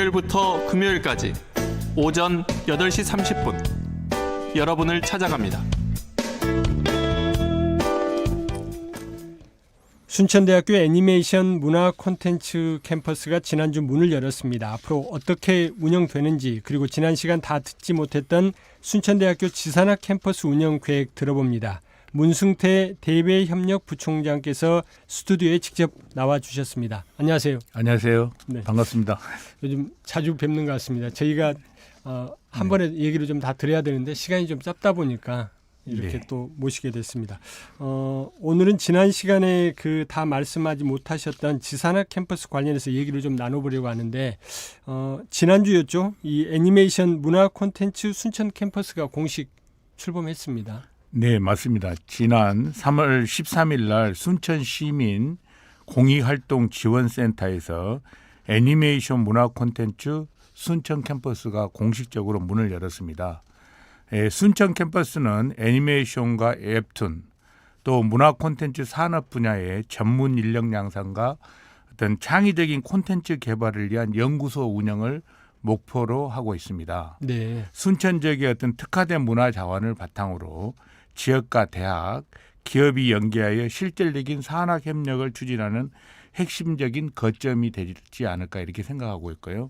월요일부터 금요일까지 오전 8시 30분 여러분을 찾아갑니다. 순천대학교 애니메이션 문화 콘텐츠 캠퍼스가 지난주 문을 열었습니다. 앞으로 어떻게 운영되는지, 그리고 지난 시간 다 듣지 못했던 순천대학교 지산학 캠퍼스 운영 계획 들어봅니다. 문승태 대외협력부총장께서 스튜디오에 직접 나와주셨습니다. 안녕하세요. 안녕하세요. 네. 반갑습니다. 요즘 자주 뵙는 것 같습니다. 저희가 한 번에 얘기를 좀 다 드려야 되는데 시간이 좀 짧다 보니까 이렇게 또 모시게 됐습니다. 오늘은 지난 시간에 다 말씀하지 못하셨던 지산학 캠퍼스 관련해서 얘기를 좀 나눠보려고 하는데, 지난주였죠. 이 애니메이션 문화 콘텐츠 순천 캠퍼스가 공식 출범했습니다. 네, 맞습니다. 지난 3월 13일 날 순천 시민 공익활동지원센터에서 애니메이션 문화 콘텐츠 순천 캠퍼스가 공식적으로 문을 열었습니다. 순천 캠퍼스는 애니메이션과 웹툰, 또 문화 콘텐츠 산업 분야의 전문 인력 양성과 어떤 창의적인 콘텐츠 개발을 위한 연구소 운영을 목표로 하고 있습니다. 네. 순천 지역의 어떤 특화된 문화 자원을 바탕으로 지역과 대학, 기업이 연계하여 실질적인 산학 협력을 추진하는 핵심적인 거점이 되지 않을까 이렇게 생각하고 있고요.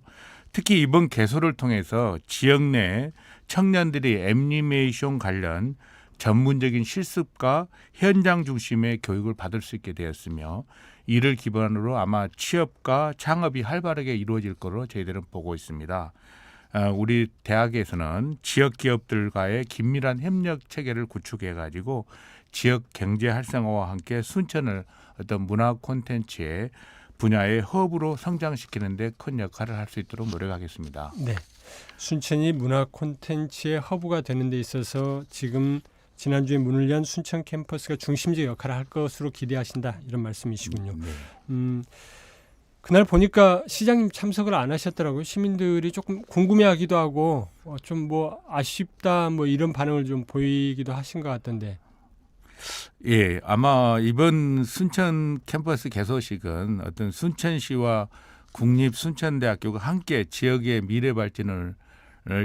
특히 이번 개소를 통해서 지역 내 청년들이 애니메이션 관련 전문적인 실습과 현장 중심의 교육을 받을 수 있게 되었으며, 이를 기반으로 아마 취업과 창업이 활발하게 이루어질 것으로 저희들은 보고 있습니다. 우리 대학에서는 지역 기업들과의 긴밀한 협력 체계를 구축해 가지고 지역 경제 활성화와 함께 순천을 어떤 문화 콘텐츠의 분야의 허브로 성장시키는 데 큰 역할을 할 수 있도록 노력하겠습니다. 네. 순천이 문화 콘텐츠의 허브가 되는 데 있어서 지금 지난주에 문을 연 순천 캠퍼스가 중심적 역할을 할 것으로 기대하신다, 이런 말씀이시군요. 네. 그날 보니까 시장님 참석을 안 하셨더라고요. 시민들이 조금 궁금해하기도 하고 좀 아쉽다 이런 반응을 좀 보이기도 하신 것 같던데. 예, 아마 이번 순천 캠퍼스 개소식은 어떤 순천시와 국립순천대학교가 함께 지역의 미래 발전을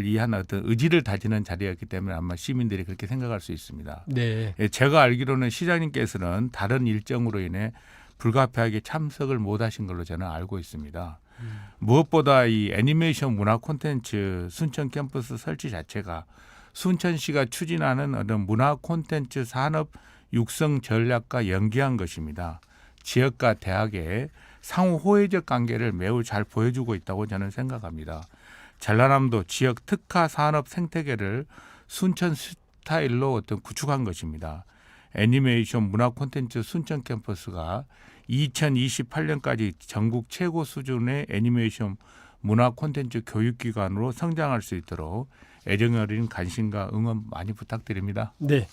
위한 어떤 의지를 다지는 자리였기 때문에 아마 시민들이 그렇게 생각할 수 있습니다. 네. 예, 제가 알기로는 시장님께서는 다른 일정으로 인해 불가피하게 참석을 못하신 걸로 저는 알고 있습니다. 무엇보다 이 애니메이션 문화 콘텐츠 순천 캠퍼스 설치 자체가 순천시가 추진하는 어떤 문화 콘텐츠 산업 육성 전략과 연계한 것입니다. 지역과 대학의 상호 호혜적 관계를 매우 잘 보여주고 있다고 저는 생각합니다. 전라남도 지역 특화 산업 생태계를 순천 스타일로 어떤 구축한 것입니다. 애니메이션 문화 콘텐츠 순천 캠퍼스가 2028년까지 전국 최고 수준의 애니메이션 문화 콘텐츠 교육기관으로 성장할 수 있도록 애정어린 관심과 응원 많이 부탁드립니다. 네.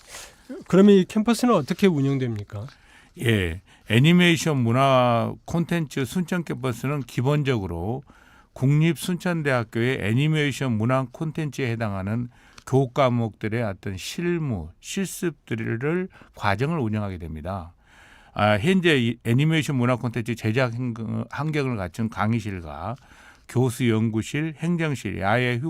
그러면 이 캠퍼스는 어떻게 운영됩니까? 예, 애니메이션 문화 콘텐츠 순천 캠퍼스는 기본적으로 국립순천대학교의 애니메이션 문화 콘텐츠에 해당하는 교육 과목들의 어떤 실무, 실습들을 과정을 운영하게 됩니다. 현재 애니메이션 문화 콘텐츠 제작 환경을 갖춘 강의실과 교수 연구실, 행정실, 야외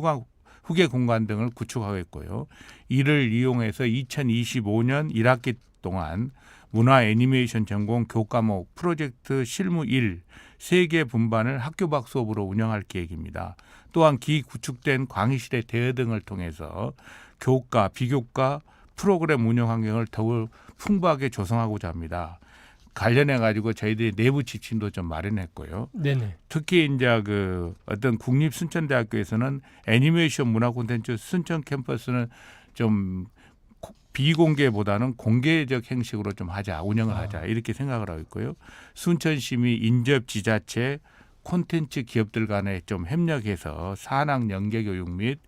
후계 공간 등을 구축하고 있고요. 이를 이용해서 2025년 1학기 동안 문화 애니메이션 전공 교과목 프로젝트 실무 1 3개 분반을 학교 밖 수업으로 운영할 계획입니다. 또한 기구축된 강의실의 대여 등을 통해서 교과, 비교과 프로그램 운영 환경을 더욱 풍부하게 조성하고자 합니다. 관련해 가지고 저희들이 내부 지침도 좀 마련했고요. 네네. 특히 이제 어떤 국립순천대학교에서는 애니메이션 문화 콘텐츠 순천 캠퍼스는 좀 비공개보다는 공개적 형식으로 좀 운영을 하자 이렇게 생각을 하고 있고요. 순천시민 인접 지자체 콘텐츠 기업들 간에 좀 협력해서 산학 연계 교육 및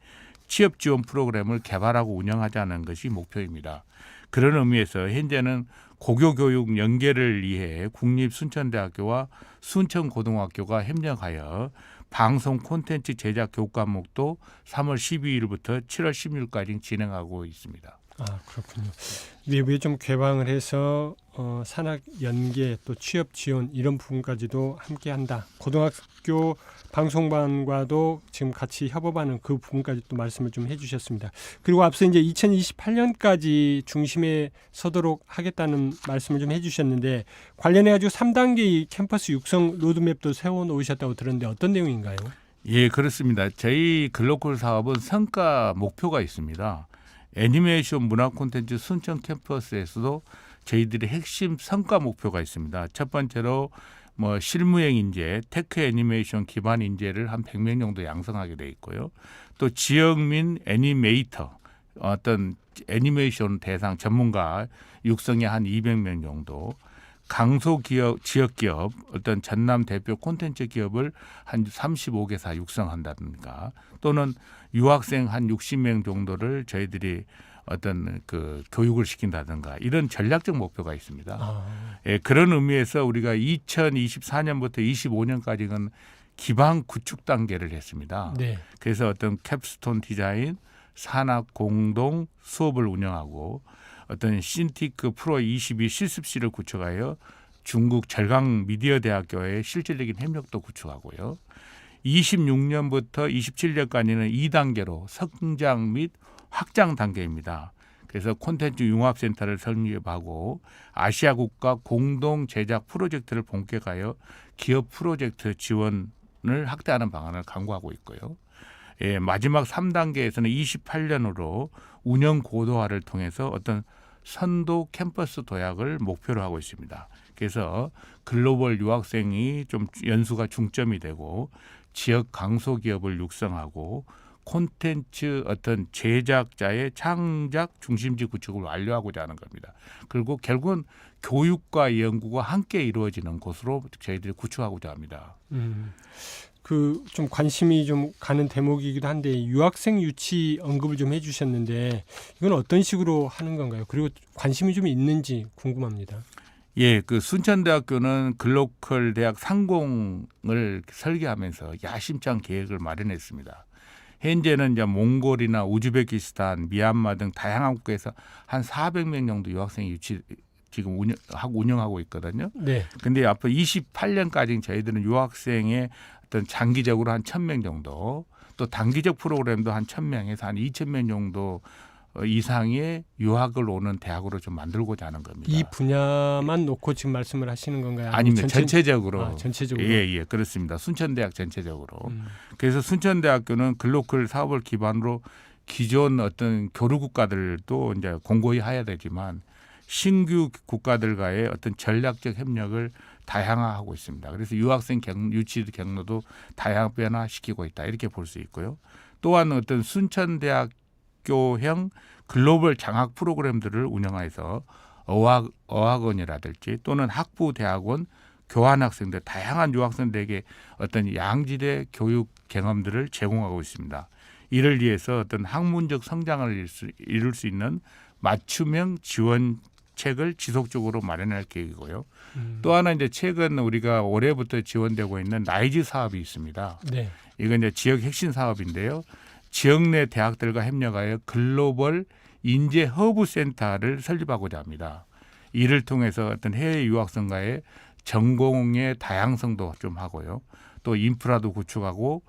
취업 지원 프로그램을 개발하고 운영하자는 것이 목표입니다. 그런 의미에서 현재는 고교 교육 연계를 위해 국립순천대학교와 순천고등학교가 협력하여 방송 콘텐츠 제작 교육 과목도 3월 12일부터 7월 16일까지 진행하고 있습니다. 그렇군요. 외부에 좀 개방을 해서 산학 연계 또 취업 지원 이런 부분까지도 함께한다. 고등학교 방송반과도 지금 같이 협업하는 그 부분까지 또 말씀을 좀 해주셨습니다. 그리고 앞서 이제 2028년까지 중심에 서도록 하겠다는 말씀을 좀 해주셨는데 관련해 가지고 3단계 이 캠퍼스 육성 로드맵도 세워놓으셨다고 들었는데 어떤 내용인가요? 예, 그렇습니다. 저희 글로컬 사업은 성과 목표가 있습니다. 애니메이션 문화 콘텐츠 순천 캠퍼스에서도 저희들의 핵심 성과 목표가 있습니다. 첫 번째로 뭐 실무형 인재, 테크 애니메이션 기반 인재를 한 100명 정도 양성하게 돼 있고요. 또 지역민 애니메이터, 어떤 애니메이션 대상 전문가 육성에 한 200명 정도, 강소기업, 지역기업, 어떤 전남 대표 콘텐츠 기업을 한 35개사 육성한다든가 또는 유학생 한 60명 정도를 저희들이 어떤 그 교육을 시킨다든가 이런 전략적 목표가 있습니다. 예, 그런 의미에서 우리가 2024년부터 25년까지는 기반 구축 단계를 했습니다. 네. 그래서 어떤 캡스톤 디자인, 산학 공동 수업을 운영하고 어떤 신티크 프로 22 실습실을 구축하여 중국 절강 미디어 대학교의 실질적인 협력도 구축하고요. 26년부터 27년까지는 2단계로 성장 및 확장 단계입니다. 그래서 콘텐츠 융합센터를 설립하고 아시아 국가 공동 제작 프로젝트를 본격화하여 기업 프로젝트 지원을 확대하는 방안을 강구하고 있고요. 예, 마지막 3단계에서는 28년으로 운영 고도화를 통해서 어떤 선도 캠퍼스 도약을 목표로 하고 있습니다. 그래서 글로벌 유학생이 좀 연수가 중점이 되고 지역 강소기업을 육성하고 콘텐츠 어떤 제작자의 창작 중심지 구축을 완료하고자 하는 겁니다. 그리고 결국은 교육과 연구가 함께 이루어지는 곳으로 저희들이 구축하고자 합니다. 그 좀 관심이 좀 가는 대목이기도 한데 유학생 유치 언급을 좀 해주셨는데 이건 어떤 식으로 하는 건가요? 그리고 관심이 좀 있는지 궁금합니다. 예, 그 순천대학교는 글로컬 대학 상공을 설계하면서 야심찬 계획을 마련했습니다. 현재는 이제 몽골이나 우즈베키스탄, 미얀마 등 다양한 국가에서 한 400명 정도 유학생이 유치 지금 운영하고 있거든요. 네. 근데 앞으로 28년까지 저희들은 유학생의 어떤 장기적으로 한 1,000명 정도, 또 단기적 프로그램도 한 1,000명에서 한 2,000명 정도 이상의 유학을 오는 대학으로 좀 만들고자 하는 겁니다. 이 분야만 놓고 지금 말씀을 하시는 건가요? 아닙니다. 전체적으로. 전체적으로. 예, 그렇습니다. 순천대학 전체적으로. 그래서 순천대학교는 글로컬 사업을 기반으로 기존 어떤 교류 국가들도 이제 공고히 해야 되지만 신규 국가들과의 어떤 전략적 협력을 다양화하고 있습니다. 그래서 유학생 유치 경로도 다양 변화시키고 있다 이렇게 볼 수 있고요. 또한 어떤 순천대학교형 글로벌 장학 프로그램들을 운영해서 어학원이라든지 또는 학부대학원 교환학생들 다양한 유학생들에게 어떤 양질의 교육 경험들을 제공하고 있습니다. 이를 위해서 어떤 학문적 성장을 이룰 수 있는 맞춤형 지원책을 지속적으로 마련할 계획이고요. 또 하나 이제 최근 우리가 올해부터 지원되고 있는 라이즈 사업이 있습니다. 네. 이건 이제 지역 핵심 사업인데요. 지역 내 대학들과 협력하여 글로벌 인재 허브 센터를 설립하고자 합니다. 이를 통해서 어떤 해외 유학생과의 전공의 다양성도 좀 하고요. 또 인프라도 구축하고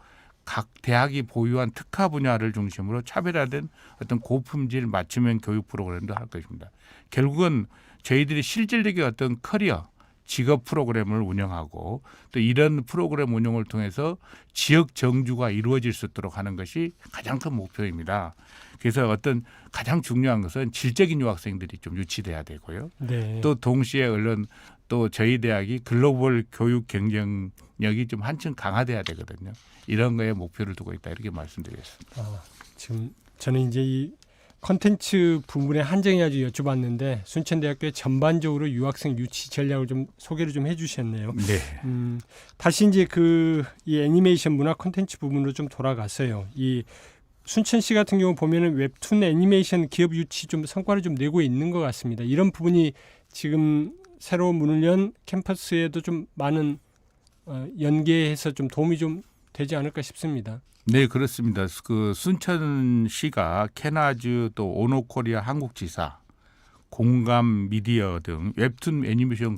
각 대학이 보유한 특화 분야를 중심으로 차별화된 어떤 고품질 맞춤형 교육 프로그램도 할 것입니다. 결국은 저희들이 실질적인 어떤 커리어, 직업 프로그램을 운영하고 또 이런 프로그램 운영을 통해서 지역 정주가 이루어질 수 있도록 하는 것이 가장 큰 목표입니다. 그래서 어떤 가장 중요한 것은 질적인 유학생들이 좀 유치돼야 되고요. 네. 또 동시에 얼른 또 저희 대학이 글로벌 교육 경쟁력이 좀 한층 강화돼야 되거든요. 이런 거에 목표를 두고 있다 이렇게 말씀드리겠습니다. 지금 저는 이제 이 콘텐츠 부분의 한정이 아주 여쭤봤는데 순천대학교의 전반적으로 유학생 유치 전략을 좀 소개를 좀 해주셨네요. 네. 다시 이제 이 애니메이션 문화 콘텐츠 부분으로 좀 돌아갔어요. 이 순천시 같은 경우 보면은 웹툰 애니메이션 기업 유치 좀 성과를 좀 내고 있는 것 같습니다. 이런 부분이 지금 새로 문을 연 캠퍼스에도 좀 많은 연계해서 좀 도움이 좀 되지 않을까 싶습니다. 네, 그렇습니다. 그 순천시가 캐나즈 또 오노코리아 한국지사 공감 미디어 등 웹툰 애니메이션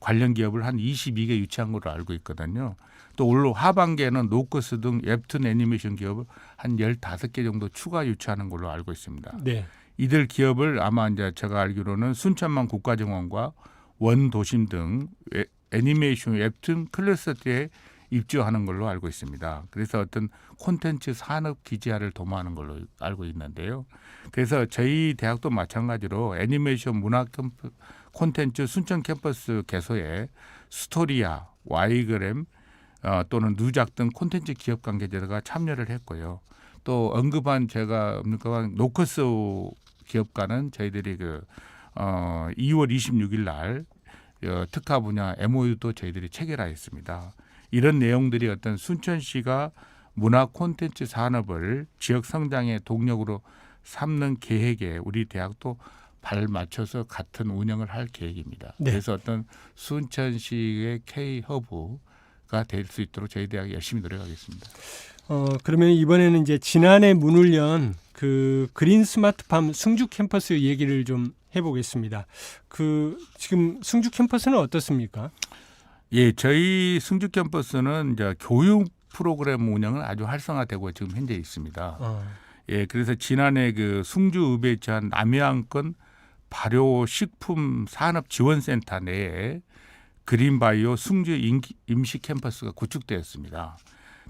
관련 기업을 한 22개 유치한 걸로 알고 있거든요. 또 올 하반기에는 노커스 등 웹툰 애니메이션 기업을 한 15개 정도 추가 유치하는 걸로 알고 있습니다. 네. 이들 기업을 아마 이제 제가 알기로는 순천만 국가정원과 원도심 등 애니메이션 웹툰 클러스터에 입주하는 걸로 알고 있습니다. 그래서 어떤 콘텐츠 산업 기지화를 도모하는 걸로 알고 있는데요. 그래서 저희 대학도 마찬가지로 애니메이션 문화 콘텐츠 순천 캠퍼스 개소에 스토리아, 와이그램 또는 누작 등 콘텐츠 기업 관계자가 참여를 했고요. 또 제가 언급한 노커스 기업가는 저희들이 2월 26일 날 특화 분야 MOU도 저희들이 체결하였습니다. 이런 내용들이 어떤 순천시가 문화 콘텐츠 산업을 지역 성장의 동력으로 삼는 계획에 우리 대학도 발 맞춰서 같은 운영을 할 계획입니다. 네. 그래서 어떤 순천시의 K-허브가 될 수 있도록 저희 대학이 열심히 노력하겠습니다. 그러면 이번에는 이제 지난해 문을 연 그 그린 스마트팜 승주 캠퍼스 얘기를 좀 해보겠습니다. 지금 승주 캠퍼스는 어떻습니까? 예, 저희 승주 캠퍼스는 이제 교육 프로그램 운영은 아주 활성화되고 지금 현재 있습니다. 예, 그래서 지난해 승주읍에 위치한 남해안권 발효 식품 산업 지원센터 내에 그린바이오 승주 임시 캠퍼스가 구축되었습니다.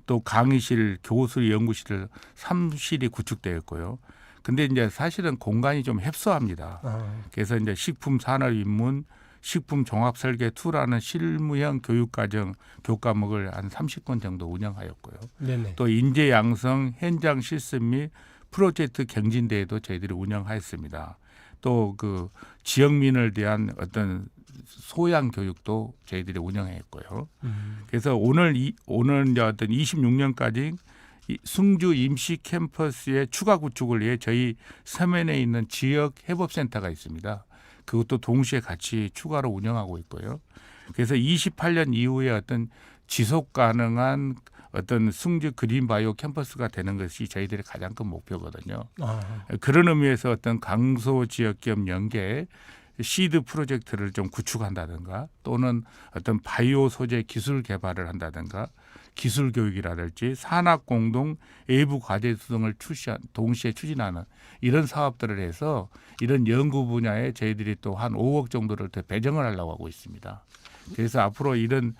또 강의실, 교수 연구실 3실이 구축되었고요. 근데 이제 사실은 공간이 좀 협소합니다. 그래서 이제 식품 산업 입문, 식품 종합 설계 2라는 실무형 교육 과정 교과목을 한 30권 정도 운영하였고요. 네네. 또 인재 양성, 현장 실습 및 프로젝트 경진대회도 저희들이 운영하였습니다. 또 지역민을 대한 어떤 소양 교육도 저희들이 운영했고요. 그래서 오늘 이제 어떤 26년까지 승주 임시 캠퍼스의 추가 구축을 위해 저희 서면에 있는 지역 협업센터가 있습니다. 그것도 동시에 같이 추가로 운영하고 있고요. 그래서 28년 이후에 어떤 지속 가능한 어떤 승주 그린바이오 캠퍼스가 되는 것이 저희들의 가장 큰 목표거든요. 그런 의미에서 어떤 강소 지역 기업 연계 시드 프로젝트를 좀 구축한다든가 또는 어떤 바이오 소재 기술 개발을 한다든가 기술 교육이라든지 산학 공동 외부 과제 등을 동시에 추진하는 이런 사업들을 해서 이런 연구 분야에 저희들이 또 한 5억 정도를 더 배정을 하려고 하고 있습니다. 그래서 앞으로 이런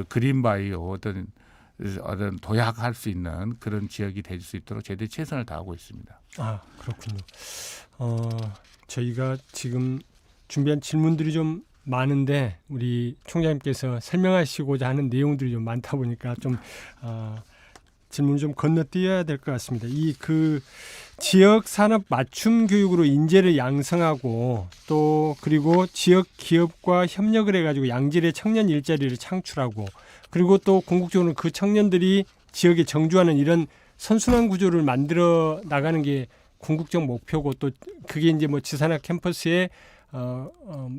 그린바이오 어떤 도약할 수 있는 그런 지역이 될 수 있도록 저희들이 최선을 다하고 있습니다. 그렇군요. 저희가 지금 준비한 질문들이 좀 많은데 우리 총장님께서 설명하시고자 하는 내용들이 좀 많다 보니까 좀 질문 좀 건너뛰어야 될 것 같습니다. 지역 산업 맞춤 교육으로 인재를 양성하고 또 그리고 지역 기업과 협력을 해가지고 양질의 청년 일자리를 창출하고 그리고 또 궁극적으로 그 청년들이 지역에 정주하는 이런 선순환 구조를 만들어 나가는 게 궁극적 목표고 또 그게 이제 뭐 지산학 캠퍼스의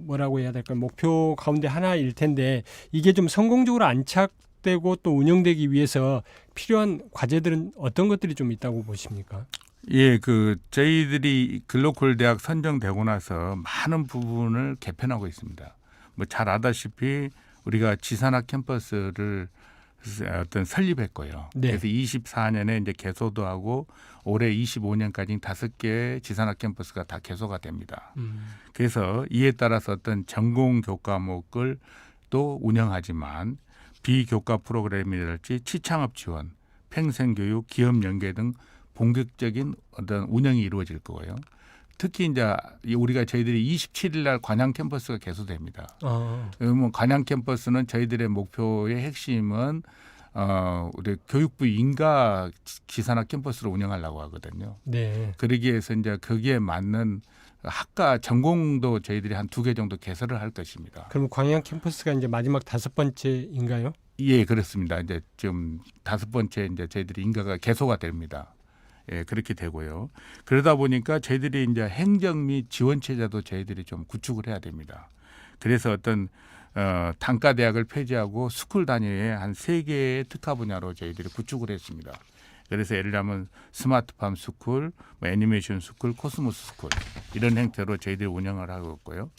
뭐라고 해야 될까요? 목표 가운데 하나일 텐데 이게 좀 성공적으로 안착되고 또 운영되기 위해서 필요한 과제들은 어떤 것들이 좀 있다고 보십니까? 예, 저희들이 글로컬 대학 선정되고 나서 많은 부분을 개편하고 있습니다. 뭐 잘 아다시피 우리가 지산학 캠퍼스를 설립했고요. 네. 그래서 24년에 이제 개소도 하고 올해 25년까지 5개 지산학 캠퍼스가 다 개소가 됩니다. 그래서 이에 따라서 어떤 전공 교과목을 또 운영하지만 비교과 프로그램이랄지 취창업 지원, 평생교육, 기업 연계 등 본격적인 어떤 운영이 이루어질 거고요. 특히 이제 저희들이 27일 날 관양 캠퍼스가 개소됩니다. 관양 캠퍼스는 저희들의 목표의 핵심은 우리 교육부 인가 지산학 캠퍼스로 운영하려고 하거든요. 네. 그러기 위해서 이제 거기에 맞는 학과 전공도 저희들이 한 2개 정도 개설을 할 것입니다. 그럼 광양 캠퍼스가 이제 마지막 5번째인가요? 예, 그렇습니다. 이제 지금 5번째 이제 저희들이 인가가 개소가 됩니다. 예, 그렇게 되고요. 그러다 보니까 저희들이 이제 행정 및 지원 체제도 저희들이 좀 구축을 해야 됩니다. 그래서 어떤 단과 대학을 폐지하고 스쿨 단위의 한 3개의 특화 분야로 저희들이 구축을 했습니다. 그래서 예를 들면 스마트팜 스쿨, 뭐 애니메이션 스쿨, 코스모스 스쿨 이런 형태로 저희들이 운영을 하고 있고요.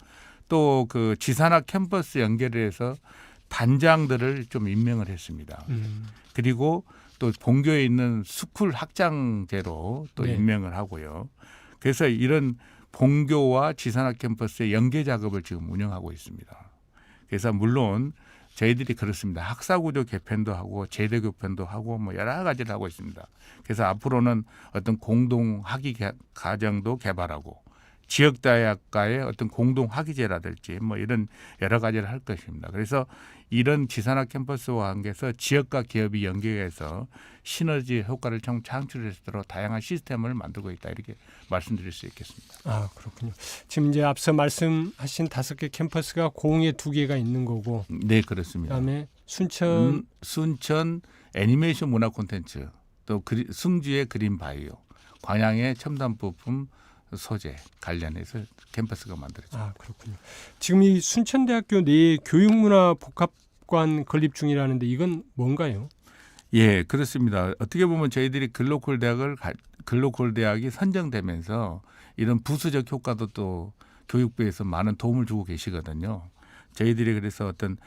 또 그 지산학 캠퍼스 연결해서 단장들을 좀 임명을 했습니다. 그리고 또 본교에 있는 스쿨 학장제로 또 네. 임명을 하고요. 그래서 이런 본교와 지산학 캠퍼스의 연계 작업을 지금 운영하고 있습니다. 그래서 물론 저희들이 그렇습니다. 학사구조 개편도 하고 제도 개편도 하고 뭐 여러 가지를 하고 있습니다. 그래서 앞으로는 어떤 공동 학위 과정도 개발하고 지역대학과의 어떤 공동 학위제라든지 뭐 이런 여러 가지를 할 것입니다. 그래서 이런 지산학 캠퍼스와 관계해서 지역과 기업이 연계해서 시너지 효과를 창출할 수 있도록 다양한 시스템을 만들고 있다 이렇게 말씀드릴 수 있겠습니다. 아 그렇군요. 지금 이제 앞서 말씀하신 5개 캠퍼스가 공에 2개가 있는 거고, 네 그렇습니다. 그다음에 순천 순천 애니메이션 문화 콘텐츠, 또 승주의 그린 바이오, 광양의 첨단 부품 소재 관련해서 캠퍼스가 만들어졌습니다. 아 그렇군요. 지금 이 순천대학교 내에 교육문화 복합관 건립 중이라는데 이건 뭔가요? 예, 그렇습니다. 어떻게 보면 저희들이 글로컬 대학이 선정되면서 이런 부수적 효과도 또 교육부에서 많은 도움을 주고 계시거든요. 저희들이 그래서 어떤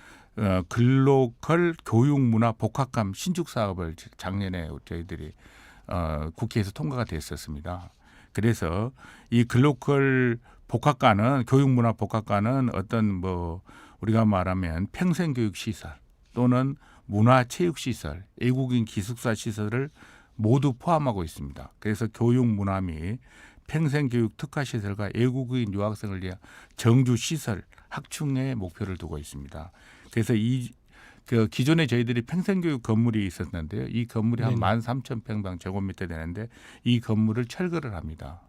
글로컬 교육문화 복합감 신축 사업을 작년에 저희들이 국회에서 통과가 됐었습니다. 그래서 이 글로컬 복합관은 교육문화 복합관은 어떤 뭐 우리가 말하면 평생교육 시설 또는 문화체육시설, 외국인 기숙사 시설을 모두 포함하고 있습니다. 그래서 교육문화 및 평생교육 특화시설과 외국인 유학생을 위한 정주시설 확충의 목표를 두고 있습니다. 그래서 그 기존에 저희들이 평생교육 건물이 있었는데요. 이 건물이 한 13,000평방 제곱미터 되는데 이 건물을 철거를 합니다.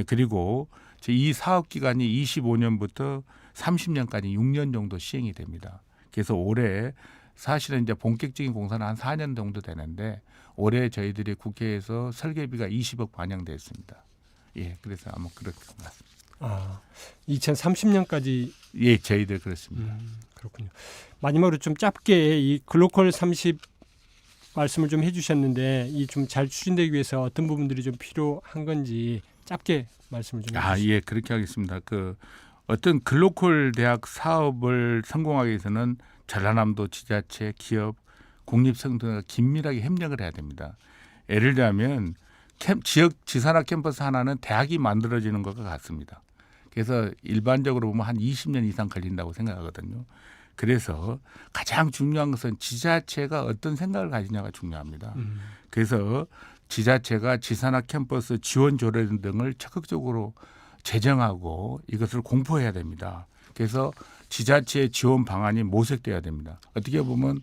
그리고 이 사업 기간이 25년부터 30년까지 6년 정도 시행이 됩니다. 그래서 올해 사실은 이제 본격적인 공사는 한 4년 정도 되는데 올해 저희들이 국회에서 설계비가 20억 반영됐습니다. 예, 그래서 아마 그렇게 맞습니다. 아 2030년까지 예, 저희들 그렇습니다. 그렇군요. 마지막으로 좀 짧게 이 글로컬 30 말씀을 좀 해주셨는데 이 좀 잘 추진되기 위해서 어떤 부분들이 좀 필요한 건지 짧게 말씀을 좀 해주시죠. 예, 그렇게 하겠습니다. 그 어떤 글로컬 대학 사업을 성공하기 위해서는 전라남도 지자체, 기업, 국립성등과 긴밀하게 협력을 해야 됩니다. 예를 들면 지역 지산학 캠퍼스 하나는 대학이 만들어지는 것과 같습니다. 그래서 일반적으로 보면 한 20년 이상 걸린다고 생각하거든요. 그래서 가장 중요한 것은 지자체가 어떤 생각을 가지냐가 중요합니다. 그래서 지자체가 지산학 캠퍼스 지원 조례 등을 적극적으로 제정하고 이것을 공포해야 됩니다. 그래서 지자체의 지원 방안이 모색돼야 됩니다. 어떻게 보면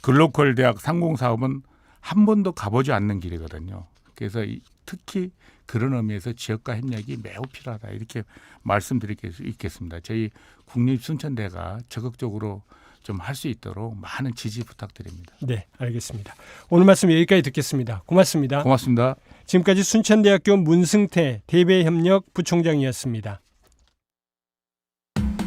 글로컬 대학 상공사업은 한 번도 가보지 않는 길이거든요. 그래서 특히 그런 의미에서 지역과 협력이 매우 필요하다 이렇게 말씀드릴 수 있겠습니다. 저희 국립순천대가 적극적으로 좀 할 수 있도록 많은 지지 부탁드립니다. 네, 알겠습니다. 오늘 말씀 여기까지 듣겠습니다. 고맙습니다. 고맙습니다. 지금까지 순천대학교 문승태 대외협력 부총장이었습니다.